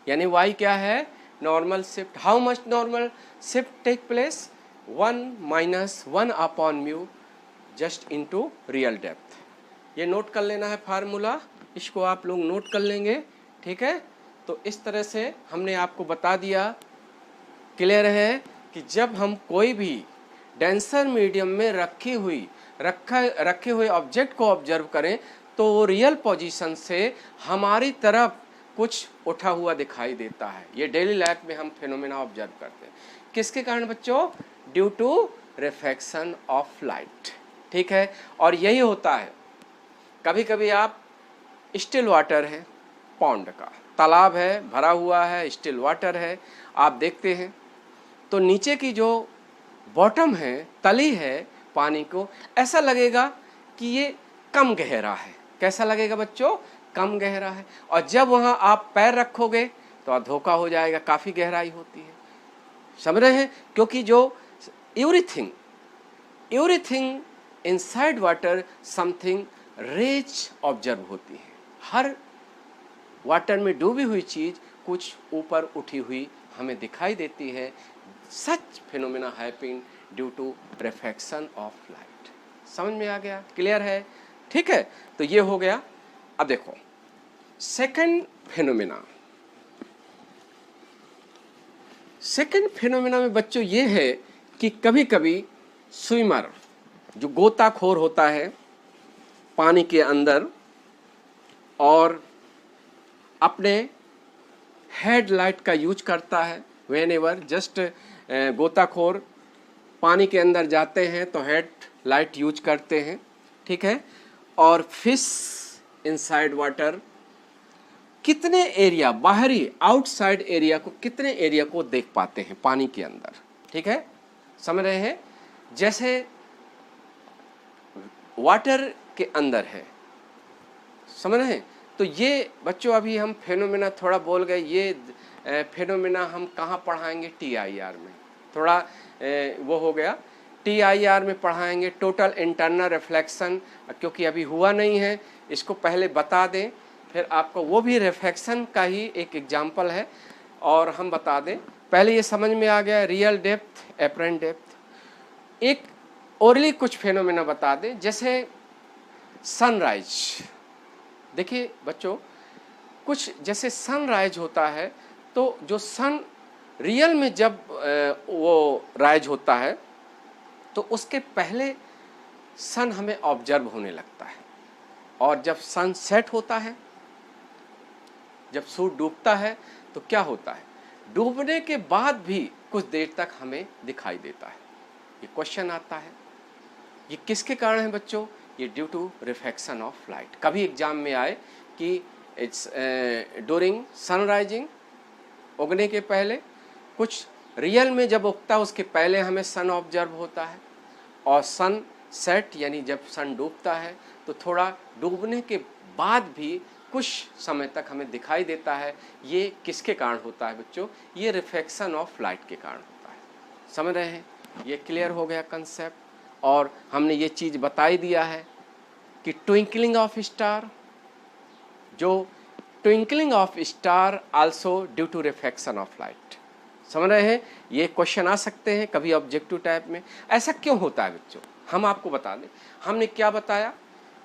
यानी y क्या है, normal shift. How much normal shift take place, 1 minus 1 upon mu just into real depth. ये नोट कर लेना है फार्मूला, इसको आप लोग नोट कर लेंगे, ठीक है। तो इस तरह से हमने आपको बता दिया, क्लियर है कि जब हम कोई भी डेंसर मीडियम में रखे हुए ऑब्जेक्ट को ऑब्जर्व करें तो वो रियल पोजीशन से हमारी तरफ कुछ उठा हुआ दिखाई देता है। ये डेली लाइफ में हम फिनोमेना ऑब्जर्व करते हैं, किसके कारण बच्चों, due to reflection of light, ठीक है। और यही होता है, कभी कभी आप स्टिल वाटर है, पॉन्ड का तालाब है, भरा हुआ है, स्टिल वाटर है, आप देखते हैं तो नीचे की जो बॉटम है, तली है पानी को, ऐसा लगेगा कि ये कम गहरा है। कैसा लगेगा बच्चों, कम गहरा है। और जब वहाँ आप पैर रखोगे तो धोखा हो जाएगा, काफ़ी गहराई होती है। समझ रहे हैं, क्योंकि जो everything inside water something rays observe होती है। हर वाटर में डूबी हुई चीज़ कुछ ऊपर उठी हुई हमें दिखाई देती है। Such phenomena happen due to reflection of light. समझ में आ गया, क्लियर है, ठीक है। तो ये हो गया। अब देखो सेकंड फिनोमेना। सेकंड फिनोमेना में बच्चों ये है कि कभी कभी स्विमर जो गोताखोर होता है पानी के अंदर और अपने हेडलाइट का यूज करता है, व्हेन एवर जस्ट गोताखोर पानी के अंदर जाते हैं तो हेड लाइट यूज करते हैं, ठीक है। और फिश इनसाइड वाटर कितने एरिया, बाहरी आउटसाइड एरिया को, कितने एरिया को देख पाते हैं पानी के अंदर, ठीक है। समझ रहे हैं, जैसे वाटर के अंदर है, समझ रहे हैं। तो ये बच्चों अभी हम फेनोमेना थोड़ा बोल गए, ये फेनोमेना हम कहाँ पढ़ाएंगे, TIR में, थोड़ा वो हो गया, TIR में पढ़ाएंगे, टोटल इंटरनल रिफ्लेक्शन, क्योंकि अभी हुआ नहीं है, इसको पहले बता दें, फिर आपको वो भी रिफ्लेक्शन का ही एक एग्जाम्पल है और हम बता दें। पहले ये समझ में आ गया, रियल डेप्थ, एपरेंट डेप्थ। एक ओरली कुछ फेनोमेना बता दें, जैसे सनराइज। देखिए बच्चों, कुछ जैसे सनराइज होता है तो जो सन रियल में जब वो राइज होता है तो उसके पहले सन हमें ऑब्जर्व होने लगता है, और जब सन सेट होता है, जब सूर्य डूबता है तो क्या होता है, डूबने के बाद भी कुछ देर तक हमें दिखाई देता है। ये क्वेश्चन आता है, ये किसके कारण है बच्चों, ये due to reflection of light. कभी एग्जाम में आए कि इट्स ड्यूरिंग सनराइजिंग, उगने के पहले, कुछ रियल में जब उगता है उसके पहले हमें सन ऑब्जर्व होता है, और सन सेट यानी जब सन डूबता है तो थोड़ा डूबने के बाद भी कुछ समय तक हमें दिखाई देता है। ये किसके कारण होता है बच्चों? ये रिफ्लेक्शन ऑफ लाइट के कारण होता है। समझ रहे हैं? ये क्लियर हो गया कंसेप्ट। और हमने ये चीज़ बता ही दिया है कि ट्विंकलिंग ऑफ स्टार, जो twinkling of star also due to reflection of light. समझ रहे हैं? ये क्वेश्चन आ सकते हैं कभी ऑब्जेक्टिव टाइप में। ऐसा क्यों होता है बच्चों? हम आपको बता दें, हमने क्या बताया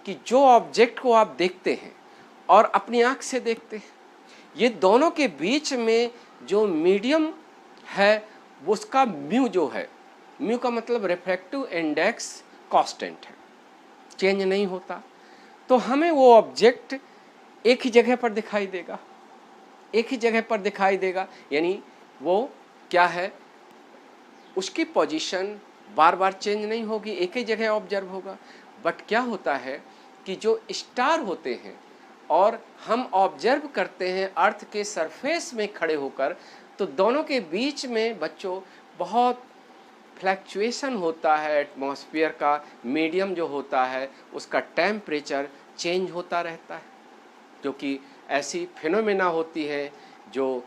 कि जो ऑब्जेक्ट को आप देखते हैं और अपनी आँख से देखते हैं, ये दोनों के बीच में जो मीडियम है उसका म्यू जो है, म्यू का मतलब रिफ्रैक्टिव इंडेक्स कांस्टेंट है, चेंज नहीं होता। तो हमें वो ऑब्जेक्ट एक ही जगह पर दिखाई देगा, एक ही जगह पर दिखाई देगा, यानी वो क्या है, उसकी पोजीशन बार बार चेंज नहीं होगी, एक ही जगह ऑब्जर्व होगा। बट क्या होता है कि जो स्टार होते हैं और हम ऑब्जर्व करते हैं अर्थ के सरफेस में खड़े होकर, तो दोनों के बीच में बच्चों बहुत फ्लैक्चुएशन होता है। एटमॉस्फेयर का मीडियम जो होता है उसका टेम्परेचर चेंज होता रहता है, जो कि ऐसी फिनोमेना होती है जो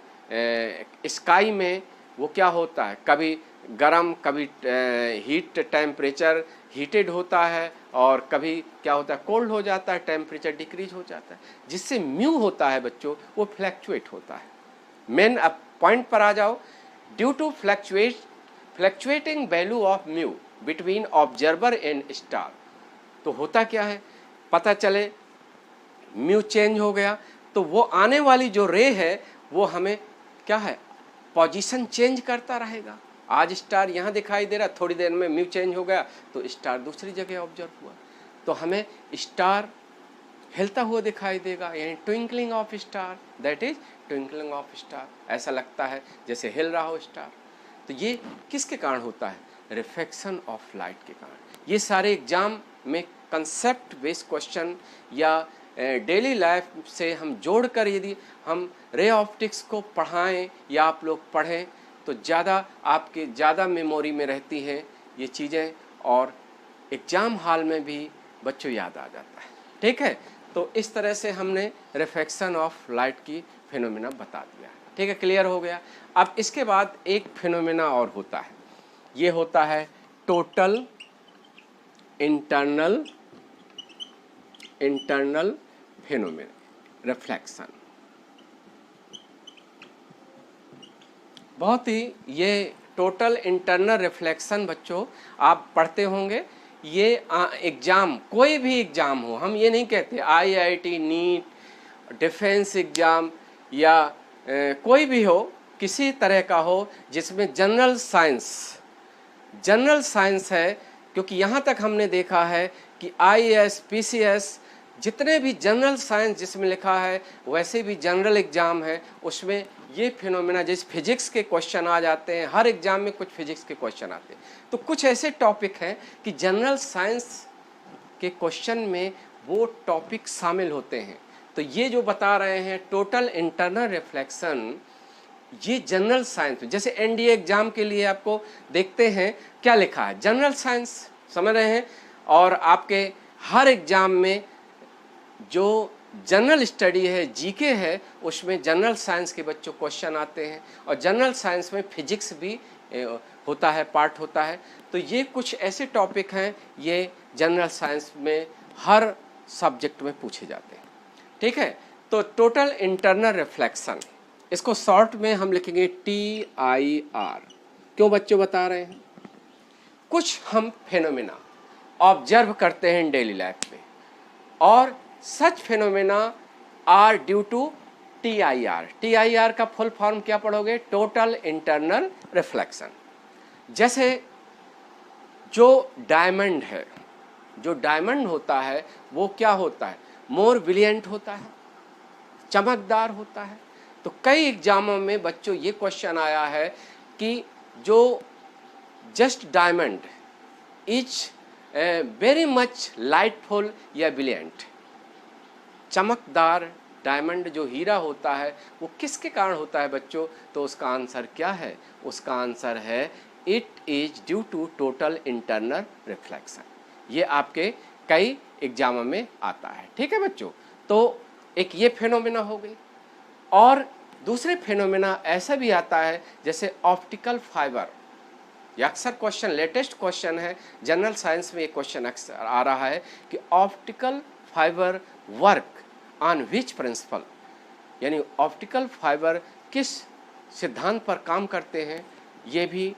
स्काई में वो क्या होता है, कभी गर्म, कभी हीट, टेम्परेचर हीटेड होता है, और कभी क्या होता है कोल्ड हो जाता है, टेम्परेचर डिक्रीज हो जाता है, जिससे म्यू होता है बच्चों वो फ्लैक्चुएट होता है। मेन अब पॉइंट पर आ जाओ। Due to fluctuating value of mu between observer and star, तो होता क्या है, पता चले म्यू चेंज हो गया तो वो आने वाली जो रे है वो हमें क्या है, पोजीशन चेंज करता रहेगा। आज स्टार यहाँ दिखाई दे रहा, थोड़ी देर में म्यू चेंज हो गया तो स्टार दूसरी जगह ऑब्जर्व हुआ, तो हमें स्टार हिलता हुआ दिखाई देगा, यानी twinkling of star, that is twinkling of star. ऐसा लगता है जैसे हिल रहा हो स्टार। तो ये किसके कारण होता है? रिफ्लेक्शन ऑफ लाइट के कारण। ये सारे एग्जाम में कंसेप्ट बेस्ड क्वेश्चन या डेली लाइफ से हम जोड़कर यदि हम रे ऑप्टिक्स को पढ़ाएं या आप लोग पढ़ें तो आपके ज़्यादा मेमोरी में रहती हैं ये चीज़ें, और एग्ज़ाम हॉल में भी बच्चों याद आ जाता है। ठीक है, तो इस तरह से हमने रिफ्लेक्शन ऑफ लाइट की फिनोमेना बता दिया है। ठीक है, क्लियर हो गया। अब इसके बाद एक फिनोमेना और होता है, ये होता है टोटल इंटरनल फिनोमेना रिफ्लेक्शन। बहुत ही ये टोटल इंटरनल रिफ्लेक्शन बच्चों आप पढ़ते होंगे। ये एग्ज़ाम, कोई भी एग्ज़ाम हो, हम ये नहीं कहते IIT, नीट, डिफेंस एग्ज़ाम या कोई भी हो, किसी तरह का हो जिसमें जनरल साइंस है, क्योंकि यहाँ तक हमने देखा है कि IAS, PCS जितने भी जनरल साइंस जिसमें लिखा है वैसे भी जनरल एग्ज़ाम है, उसमें ये फिनोमेना जैसे फिजिक्स के क्वेश्चन आ जाते हैं, हर एग्ज़ाम में कुछ फिजिक्स के क्वेश्चन आते हैं, तो कुछ ऐसे टॉपिक हैं कि जनरल साइंस के क्वेश्चन में वो टॉपिक शामिल होते हैं। तो ये जो बता रहे हैं टोटल इंटरनल रिफ्लेक्शन, ये जनरल साइंस, जैसे NDA एग्ज़ाम के लिए आपको देखते हैं क्या लिखा है, जनरल साइंस, समझ रहे हैं। और आपके हर एग्ज़ाम में जो जनरल स्टडी है, GK है, उसमें जनरल साइंस के बच्चों क्वेश्चन आते हैं, और जनरल साइंस में फिजिक्स भी होता है, पार्ट होता है। तो ये कुछ ऐसे टॉपिक हैं ये जनरल साइंस में हर सब्जेक्ट में पूछे जाते हैं। ठीक है, तो टोटल इंटरनल रिफ्लेक्शन, इसको शॉर्ट में हम लिखेंगे TIR। क्यों बच्चों बता रहे हैं? कुछ हम फिनोमेना ऑब्जर्व करते हैं डेली लाइफ में, और such phenomena are due to TIR। TIR का फुल फॉर्म क्या पढ़ोगे? Total internal reflection. जैसे जो डायमंड है, जो डायमंड होता है वो क्या होता है? मोर ब्रिलियंट होता है, चमकदार होता है। तो कई एग्जामों में बच्चों ये क्वेश्चन आया है कि जो just diamond is very much lightful या ब्रिलियंट, चमकदार डायमंड जो हीरा होता है वो किसके कारण होता है बच्चों? तो उसका आंसर क्या है? उसका आंसर है it is due to total internal reflection. ये आपके कई एग्जामों में आता है। ठीक है बच्चों, तो एक ये फेनोमेना हो गई। और दूसरे फेनोमेना ऐसा भी आता है जैसे ऑप्टिकल फाइबर। ये अक्सर क्वेश्चन, लेटेस्ट क्वेश्चन है जनरल साइंस में, ये क्वेश्चन अक्सर आ रहा है कि optical fibre work on which principle, यानी ऑप्टिकल फाइबर किस सिद्धांत पर काम करते हैं। ये भी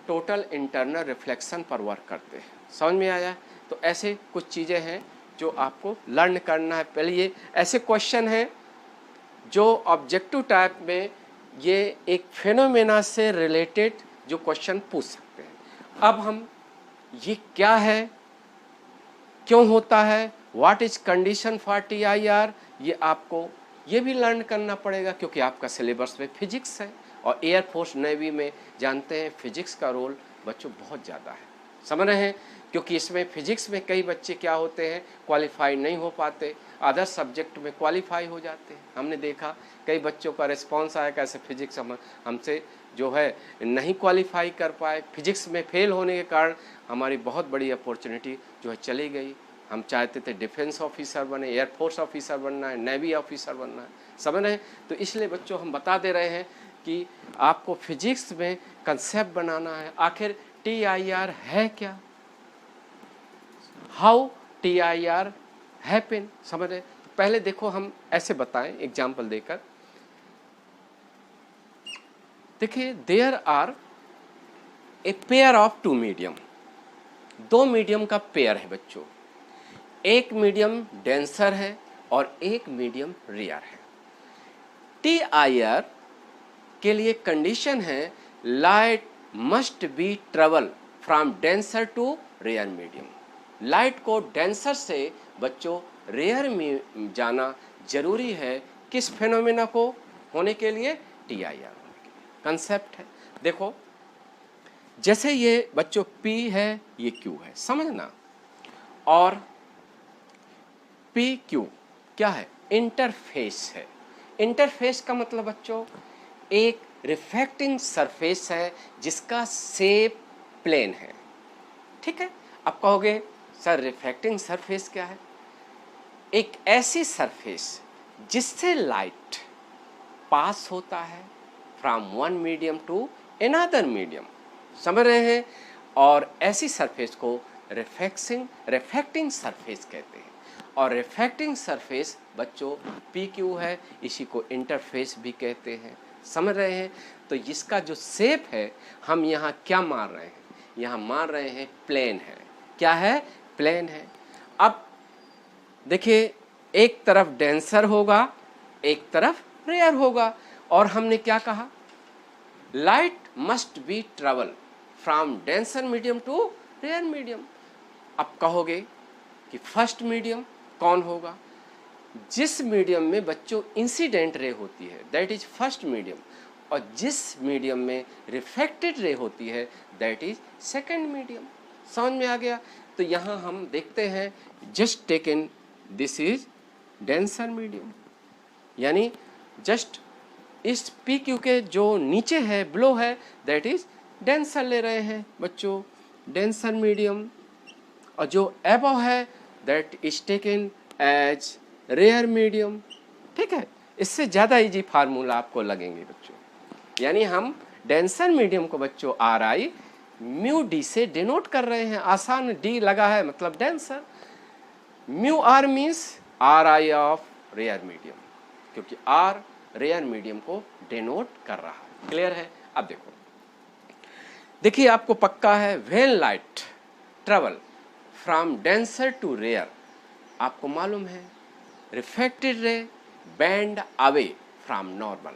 टोटल इंटरनल रिफ्लेक्शन पर वर्क करते हैं। समझ में आया? तो ऐसे कुछ चीज़ें हैं जो आपको लर्न करना है। पहले ये ऐसे क्वेश्चन हैं जो ऑब्जेक्टिव टाइप में ये एक फेनोमेना से रिलेटेड जो क्वेश्चन पूछ सकते हैं। अब हम ये क्या है, क्यों होता है, what is condition for TIR, ये आपको ये भी लर्न करना पड़ेगा क्योंकि आपका सिलेबस में फिजिक्स है। और एयरफोर्स नेवी में जानते हैं फिजिक्स का रोल बच्चों बहुत ज़्यादा है। समझ रहे हैं? क्योंकि इसमें फिजिक्स में कई बच्चे क्या होते हैं, क्वालिफाई नहीं हो पाते, अदर सब्जेक्ट में क्वालिफाई हो जाते हैं। हमने देखा कई बच्चों का रिस्पॉन्स आया कैसे फिजिक्स हमसे जो है नहीं क्वालिफाई कर पाए, फिजिक्स में फेल होने के कारण हमारी बहुत बड़ी अपॉर्चुनिटी जो है चली गई। हम चाहते थे डिफेंस ऑफिसर बने, एयरफोर्स ऑफिसर बनना है, नेवी ऑफिसर बनना है। समझ रहे हैं? तो इसलिए बच्चों हम बता दे रहे हैं कि आपको फिजिक्स में कंसेप्ट बनाना है। आखिर TIR है क्या, हाउ TIR हैपन, समझ रहे? तो पहले देखो हम ऐसे बताएं एग्जाम्पल देकर। देखिए, there are a pair of two medium, दो मीडियम का पेयर है बच्चों। एक मीडियम डेंसर है और एक मीडियम रेयर है। TIR के लिए कंडीशन है light must be travel from denser to rare medium. Light को डेंसर से बच्चों रेयर में जाना जरूरी है। किस फेनोमेना को होने के लिए? TIR होने के लिए। कंसेप्ट है, देखो जैसे ये बच्चों P है, ये Q है, समझना। और PQ क्या है? इंटरफेस है। इंटरफेस का मतलब बच्चों एक रिफ्लेक्टिंग सरफेस है जिसका शेप प्लेन है। ठीक है? अब कहोगे सर रिफ्लेक्टिंग सरफेस क्या है? एक ऐसी सरफेस जिससे लाइट पास होता है from one medium to another medium. समझ रहे हैं? और ऐसी सरफेस को रिफ्लेक्टिंग सरफेस कहते हैं। और रिफ्लेक्टिंग सरफेस बच्चों PQ है, इसी को इंटरफेस भी कहते हैं। समझ रहे हैं? तो इसका जो शेप है हम यहाँ क्या मान रहे हैं? यहाँ मान रहे हैं प्लेन है। क्या है? प्लेन है। अब देखिए, एक तरफ डेंसर होगा, एक तरफ रेयर होगा। और हमने क्या कहा? Light must be travel from denser medium to rare medium. अब कहोगे कि फर्स्ट मीडियम कौन होगा? जिस मीडियम में बच्चों इंसिडेंट रे होती है दैट इज फर्स्ट मीडियम, और जिस मीडियम में रिफ्लेक्टेड रे होती है दैट इज सेकंड मीडियम। समझ में आ गया? तो यहाँ हम देखते हैं just taken this is denser medium, यानी जस्ट इस PQ के जो नीचे है, बिलो है, दैट इज डेंसर ले रहे हैं बच्चों, डेंसर मीडियम। और जो अबव है that is taken as rare medium. ठीक है? इससे ज़्यादा इजी फार्मूला आपको लगेंगे बच्चों। यानी हम डेंसर मीडियम को बच्चों RI म्यू D से डिनोट कर रहे हैं। आसान, D लगा है मतलब denser. Mu R means RI of rare medium, क्योंकि R रेयर मीडियम को डिनोट कर रहा है। क्लियर है? अब देखो, देखिए आपको पक्का है when light travel from denser to rare, आपको मालूम है reflected ray band away from normal,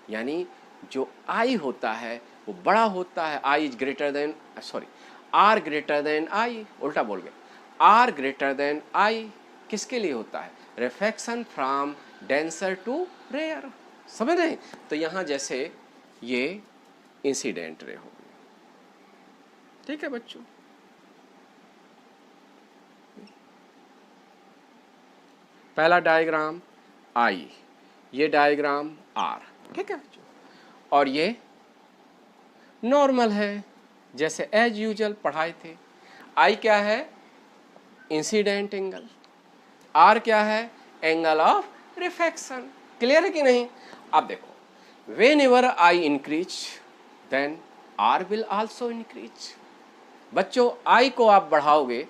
यानी जो I होता है वो बड़ा होता है। I is greater than, sorry, R greater than I, उल्टा बोल गया। R ग्रेटर देन I किसके लिए होता है? Reflection from denser to rare. समझ रहे हैं? तो यहाँ जैसे ये इंसिडेंट रे हो गई। ठीक है बच्चों? पहला डायग्राम I, ये डायग्राम R। ठीक है बच्चों? और ये नॉर्मल है, जैसे एज यूजुअल पढ़ाए थे। I क्या है? इंसिडेंट एंगल, आर क्या है, एंगल ऑफ रिफ्रैक्शन। क्लियर है कि नहीं? अब देखो, whenever I increase then are will also increase. बच्चों आई को आप बढ़ाओगे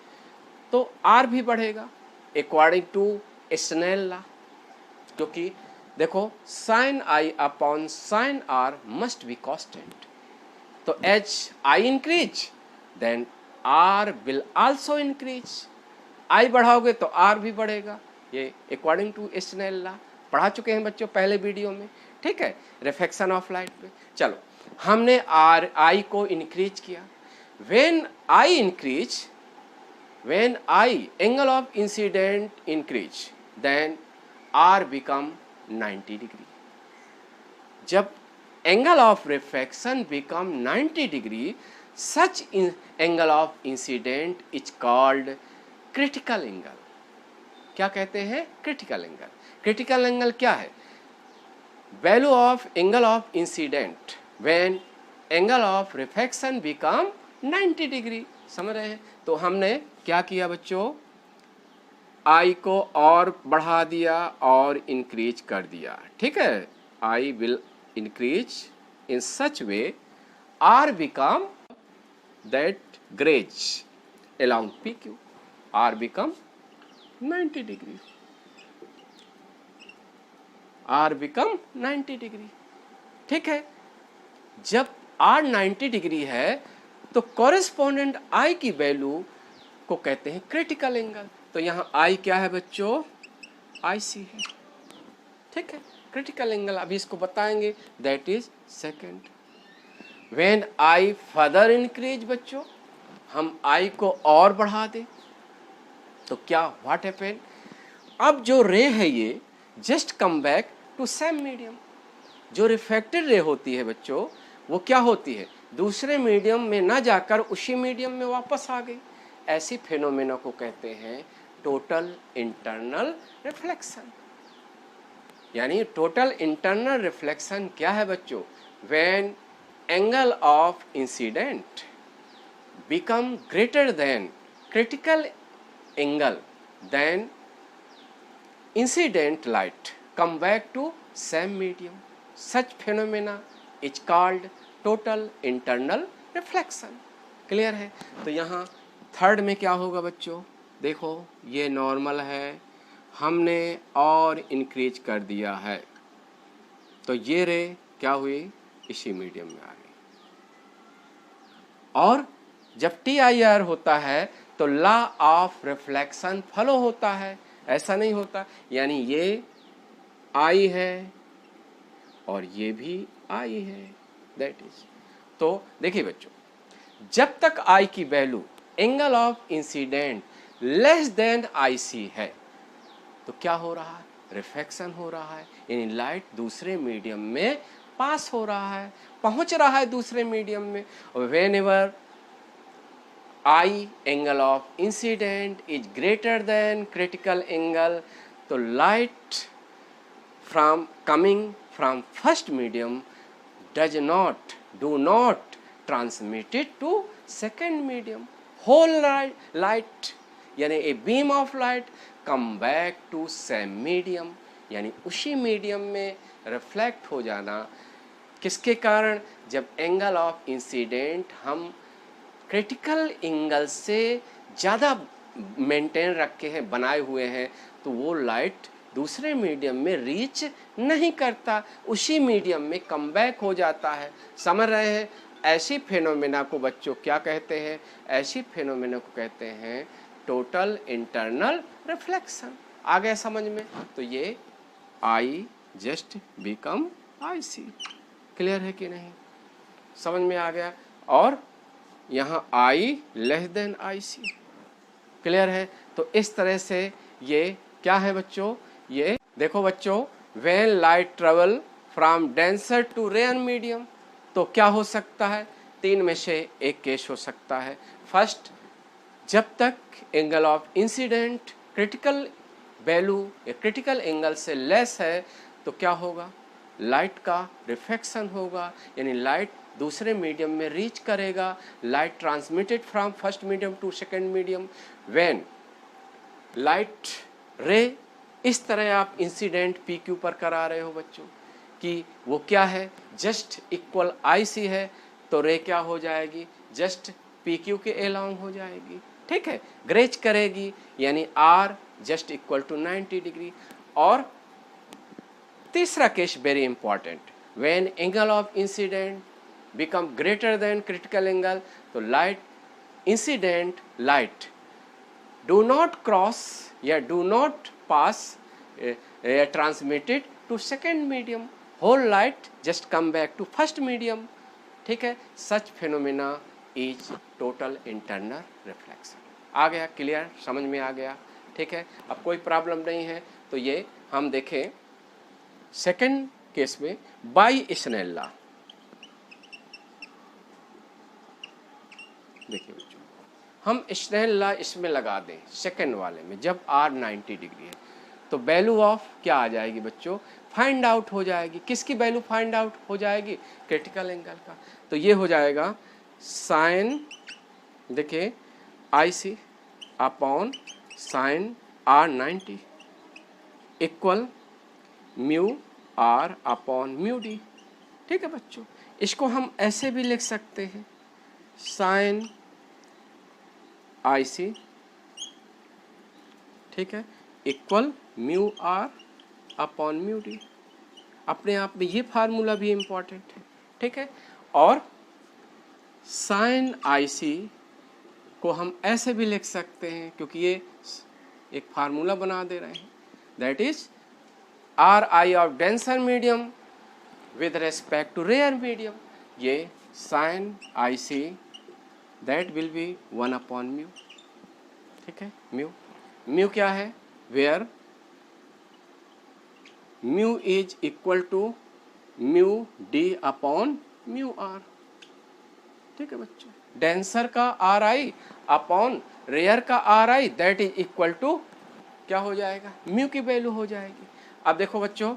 तो आर भी बढ़ेगा अकॉर्डिंग टू स्नेल लॉ, क्योंकि देखो sine i upon sine r must be constant. तो if i increase then are will also increase. I बढ़ाओगे तो आर भी बढ़ेगा, ये अकॉर्डिंग टू स्नेल लॉ पढ़ा चुके हैं बच्चों पहले वीडियो में, ठीक है, रिफ्लेक्शन ऑफ लाइट पे। चलो हमने आर आई को इंक्रीज किया, when i increase, when i angle of incident increase then r become 90 degree. जब angle of refraction become 90 degree, such angle of incident is called critical angle. क्या कहते हैं? Critical angle. Critical angle क्या है? Value of angle of incident when angle of refraction become 90 degree. समझ रहे हैं? तो हमने क्या किया बच्चों, आई को और बढ़ा दिया और इंक्रीज कर दिया, ठीक है। I will increase in such way R become that grazes along PQ, R become 90 degree, R become 90 degree, ठीक है। जब R 90 डिग्री है तो कॉरेस्पॉन्डेंट I की वैल्यू को कहते हैं क्रिटिकल एंगल। तो यहाँ I क्या है बच्चों? IC है, ठीक है। क्रिटिकल एंगल अभी इसको बताएंगे, that is second. When I further increase, बच्चों हम I को और बढ़ा दें तो क्या व्हाट हैपन, अब जो रे है ये just come back to same medium. जो रिफ्लेक्टेड रे होती है बच्चों वो क्या होती है, दूसरे मीडियम में ना जाकर उसी मीडियम में वापस आ गई। ऐसी फिनोमेना को कहते हैं टोटल इंटरनल रिफ्लेक्शन। यानी टोटल इंटरनल रिफ्लेक्शन क्या है बच्चों? When angle of incident become greater than critical angle then incident light come back to same medium. Such phenomena is called total internal reflection. Clear है? तो यहाँ third में क्या होगा बच्चों? देखो ये नॉर्मल है, हमने और इंक्रीज कर दिया है तो ये रे क्या हुई, इसी मीडियम में आ गई। और जब TIR होता है तो लॉ ऑफ रिफ्लेक्शन फॉलो होता है, ऐसा नहीं होता। यानी ये आई है और ये भी आई है, दैट इज। तो देखिए बच्चों, जब तक आई की value angle of incident less than IC है तो क्या हो रहा है, रिफ्लेक्शन हो रहा है, यानी लाइट दूसरे मीडियम में पास हो रहा है, पहुंच रहा है दूसरे मीडियम में। और when ever I angle of incident is greater than critical angle, तो light from coming from first medium do not transmit it to second medium. Whole light यानी a beam of light come back to same medium, यानी उसी medium में reflect हो जाना। किसके कारण? जब एंगल ऑफ इंसिडेंट हम क्रिटिकल एंगल से ज़्यादा मेंटेन रखे हैं, बनाए हुए हैं, तो वो लाइट दूसरे मीडियम में रीच नहीं करता, उसी मीडियम में कम बैक हो जाता है। समझ रहे हैं? ऐसी फिनोमेना को बच्चों क्या कहते हैं? ऐसी फिनोमेना को कहते हैं टोटल इंटरनल रिफ्लेक्शन। आ गया समझ में? तो ये I just become IC। Clear है कि नहीं? समझ में आ गया? और यहाँ I less than IC। Clear है? तो इस तरह से ये क्या है बच्चों? ये देखो बच्चों, when light travel from denser to rare medium, तो क्या हो सकता है? तीन में से एक केस हो सकता है। फर्स्ट, जब तक angle of incident critical value या क्रिटिकल एंगल से लेस है तो क्या होगा, लाइट का रिफ्लेक्शन होगा, यानी लाइट दूसरे मीडियम में रीच करेगा, light transmitted from first medium to second medium. When light ray, इस तरह आप इंसिडेंट पी क्यू पर करा रहे हो बच्चों कि वो क्या है, जस्ट इक्वल आई सी है, तो रे क्या हो जाएगी, जस्ट पी क्यू के अलोंग हो जाएगी, ठीक है, ग्रेज करेगी, यानी r just equal to 90 degree. और तीसरा case very important, when angle of incident become greater than critical angle, तो light incident light do not cross या do not pass transmitted to second medium, whole light just come back to first medium, ठीक है, such phenomena is total internal reflection. आ गया, clear, समझ में आ गया, ठीक है, अब कोई प्रॉब्लम नहीं है। तो ये हम देखें सेकेंड केस में बाई स्नेल लॉ। देखिए बच्चों, हम स्नेल लॉ इसमें लगा दें सेकेंड वाले में, जब आर 90 डिग्री है तो वैल्यू ऑफ क्या आ जाएगी बच्चों, फाइंड आउट हो जाएगी। किसकी वैल्यू फाइंड आउट हो जाएगी, क्रिटिकल एंगल का। तो ये हो जाएगा साइन, देखिए i c upon sine r 90 equal mu are upon mu d, ठीक है बच्चों। इसको हम ऐसे भी लिख सकते हैं, साइन आई सी, ठीक है, equal mu are upon mu D. अपने आप में ये फार्मूला भी इम्पॉर्टेंट है, ठीक है। और साइन आई सी को हम ऐसे भी लिख सकते हैं, क्योंकि ये एक फार्मूला बना दे रहे हैं, that is r i of denser medium with respect to rare medium, ये sine i c that will be 1 upon mu, ठीक है। म्यू क्या है, where mu is equal to mu d upon mu r, ठीक है बच्चों। Denser का r i upon rare का r i that is equal to क्या हो जाएगा, म्यू की वैल्यू हो जाएगी। अब देखो बच्चों,